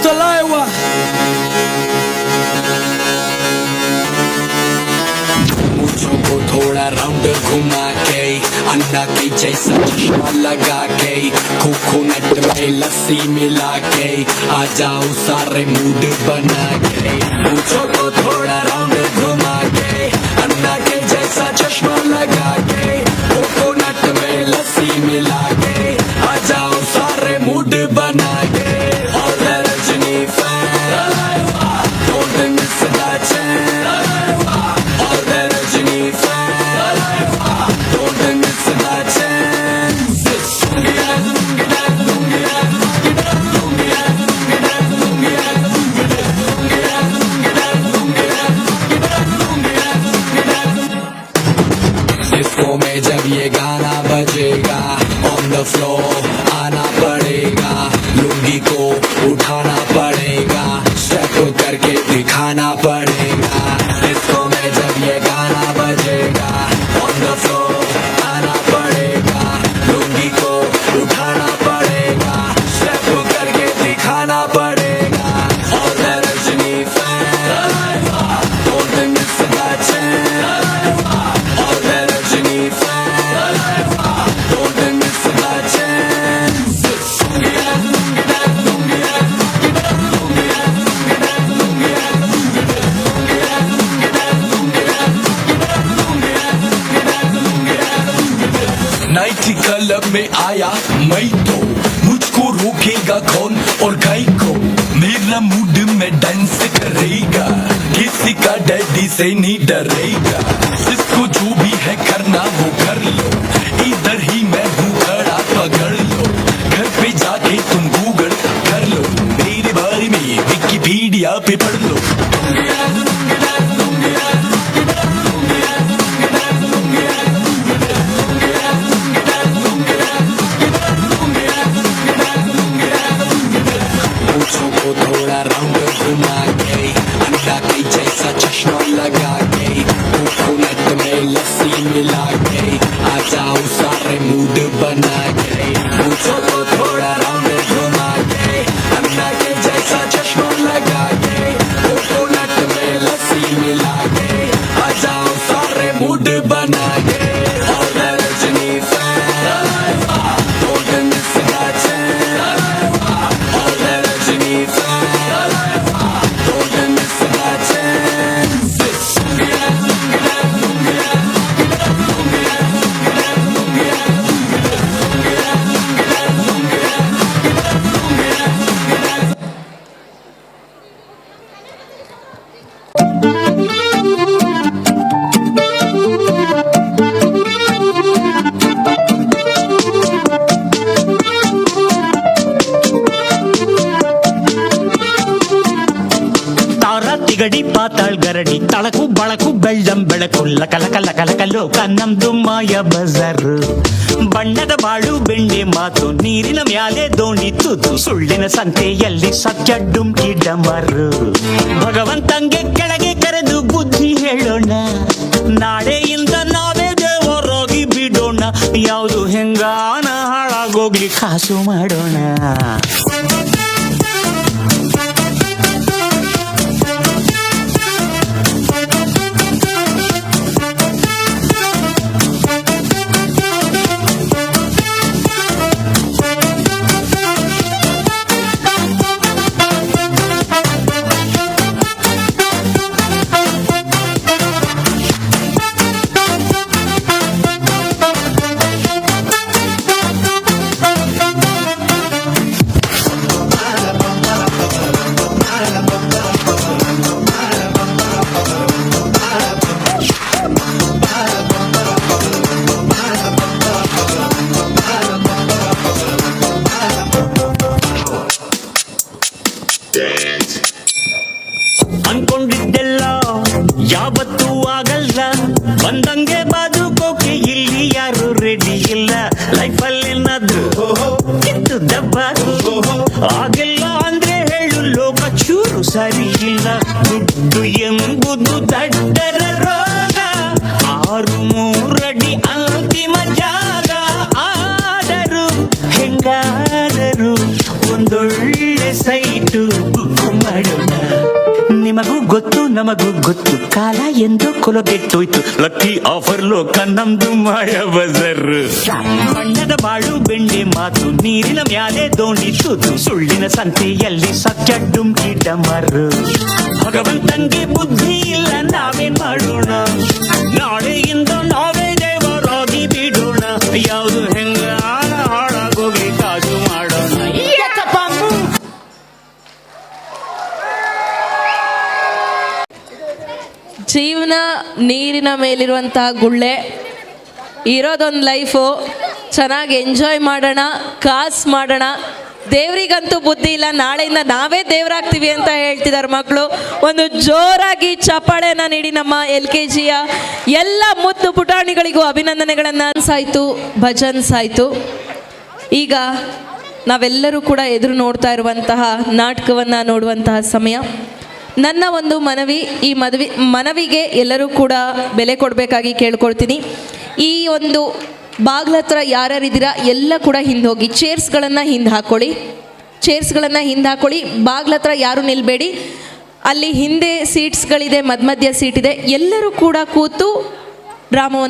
तलावा मूंछों को थोड़ा राउंड घुमा के अंडा के जैसा चश्मा लगा के कोकोनट में लस्सी मिला के आ जाओ सारे मूड बना के मूंछों को थोड़ा राउंड घुमा के अंडा के जैसा चश्मा लगा के कोकोनट में लस्सी मिला के आ जाओ सारे मूड बना के और Rajni fan don't miss that chance और Rajni fan don't miss that chance disco में जब ये गाना बजेगा ऑन द फ्लोर आना पड़ेगा लुंगी को उठाना पड़ेगा स्टेप करके दिखाना पड़ेगा डिस्को में जब ये गाना बजेगा ऑन द फ्लोर आना पड़ेगा लुंगी को उठाना पड़ेगा स्टेप करके दिखाना पड़ेगा और Rajni fan don't miss that chance और Rajni fan don't miss that chance night club में आया मैं तो मुझको रोकेगा कौन और गाय को मेरा मूड में डांस करेगा किसी का डैडी से नहीं डरेगा जिसको जो भी है करना वो कर लो इधर ही मैं हूँ खड़ा पकड़ लो घर पे जाके तुम गूगल कर लो मेरे बारे में विकिपीडिया पे पढ़ लो मूंछों को थोड़ा राउंड घुमा के अंडा के जैसा चश्मा लगा के कोकोनट में लस्सी मिला के आ जाओ सारे मूड बना के मूंछों को थोड़ा राउंड घुमा के अंडा के जैसा चश्मा लगा के कोकोनट में लस्सी मिला के आ जाओ सारे मूड बना के और Rajni fan don't miss that chance और Rajni fan don't miss that chance ಗಡಿ ಪಾತಾಳ್ ಗರಡಿ ತಳಕು ಬಳಕು ಬೆಳ್ಳಂ ಬೆಳಕು ಲಕ ಲಕ ಲಕ ಲಕ ಲೋಕ ನಮ್ದು ಮಾಯ ಬಜಾರು ಬಣ್ಣದ ಬಾಳು ಬೆಣ್ಣೆ ಮಾತು ನೀರಿನ ಮ್ಯಾಲೆ ದೋಣಿ ತೂತು ಸುಳ್ಳಿನ ಸಂತೆಯಲ್ಲಿ ಸತ್ಯ ಡುಮ್ಕಿ ಡಮರು ಭಗವಂತಂಗೆ ಕೆಳಗೆ ಕರೆದು ಬುದ್ಧಿ ಹೇಳೋಣ ನಾಳೆಯಿಂದ ನಾವೇ ದೇವರಾಗಿ ಬಿಡೋಣ ಯಾವುದು ಹೆಂಗಾನ ಹಾಳಾಗೋಗ್ಲಿ ಕಾಸು ಮಾಡೋಣ ಅನ್ಕೊಂಡಿದ್ದೆಲ್ಲ ಯಾವತ್ತೂ ಆಗಲ್ಲ ಬಂದಂಗೆ ಬದುಕೋಕೆ ಇಲ್ಲಿ ಯಾರು ರೆಡಿ ಇಲ್ಲ ಲೈಫಲ್ಲಿ ಏನಾದ್ರು ಕಿತ್ತು ದಬ್ಬ ಆಗಿಲ್ಲ ಅಂದ್ರೆ ಹೇಳು ಲೋಕ ಚೂರು ಸರಿ ಇಲ್ಲ ದುಡ್ಡು ಎಂಬುದು ದಡ್ಡರ ರೋಗ 6 ಅಡಿ ಅಂತಿಮ ಜಾಗ ಆದರೂ ಹೆಂಗಾದರೂ ಒಂದೊಳ್ಳೆ ಒಳ್ಳೆ ಸೈಟು ಬುಕ್ಕು ಮಾಡೋಣ. ನಿಮಗೂ ಗೊತ್ತು ನಮಗೂ ಗೊತ್ತು ಕಾಲ ಎಂದು ಕೊಲಗೆಟ್ಟೋಯ್ತು. ಲಕ್ಕಿ ಆಫರ್ ಲೋಕ ನಮ್ದು ಮಾಯ ಬಜಾರ್. ಬಣ್ಣದ ಬಾಳು ಬೆಂಡೆ ಮಾತು ನೀರಿನ ಮ್ಯಾಲೆ ದೋಣಿ ತೂತು. ಸುಳ್ಳಿನ ಸಂತೆಯಲ್ಲಿ ಸತ್ಯ ಡುಮ್ಕಿ ಡಮರು. ಭಗವಂತಂಗೆ ಬುದ್ಧಿ ಇಲ್ಲ ನಾವೇನ್ ಮಾಡೋಣ. ನಾಳೆಯಿಂದ ನಾವೇ ದೇವರಾಗಿ ಬಿಡೋಣ. ಯಾವುದು ಹೆಂಗ ಹಾಳಾಗೋಗಿ ಕಾಜು ಮಾಡೋಣ. ಜೀವನ ನೀರಿನ ಮೇಲಿರುವಂತಹ ಗುಳ್ಳೆ. ಇರೋದೊಂದು ಲೈಫು, ಚೆನ್ನಾಗಿ ಎಂಜಾಯ್ ಮಾಡೋಣ, ಕಾಸು ಮಾಡೋಣ. ದೇವರಿಗಂತೂ ಬುದ್ಧಿ ಇಲ್ಲ, ನಾಳೆಯಿಂದ ನಾವೇ ದೇವರಾಗ್ತೀವಿ ಅಂತ ಹೇಳ್ತಿದ್ದಾರೆ ಮಕ್ಕಳು. ಒಂದು ಜೋರಾಗಿ ಚಪ್ಪಾಳೆನ ನೀಡಿ ನಮ್ಮ LKGಯ ಎಲ್ಲ ಮುದ್ದು ಪುಟಾಣಿಗಳಿಗೂ ಅಭಿನಂದನೆಗಳನ್ನು. ಸಾಯ್ತು, ಭಜನ್ಸ್ ಆಯಿತು. ಈಗ ನಾವೆಲ್ಲರೂ ಕೂಡ ಎದುರು ನೋಡ್ತಾ ಇರುವಂತಹ ನಾಟಕವನ್ನು ನೋಡುವಂತಹ ಸಮಯ. ನನ್ನ ಒಂದು ಮನವಿ, ಈ ಮನವಿಗೆ ಎಲ್ಲರೂ ಕೂಡ ಬೆಲೆ ಕೊಡಬೇಕಾಗಿ ಕೇಳ್ಕೊಳ್ತೀನಿ. ಈ ಒಂದು ಬಾಗ್ಲ ಹತ್ರ ಯಾರ್ಯಾರಿದ್ದೀರಾ ಎಲ್ಲ ಕೂಡ ಹಿಂದೆ ಹೋಗಿ ಚೇರ್ಸ್ಗಳನ್ನು ಹಿಂದೆ ಹಾಕ್ಕೊಳ್ಳಿ. ಬಾಗ್ಲ ಹತ್ರ ಯಾರು ನಿಲ್ಲಬೇಡಿ. ಅಲ್ಲಿ ಹಿಂದೆ ಸೀಟ್ಸ್ಗಳಿದೆ, ಮಧ್ಯ ಸೀಟ್ ಇದೆ. ಎಲ್ಲರೂ ಕೂಡ ಕೂತು ಡ್ರಾಮವನ್ನು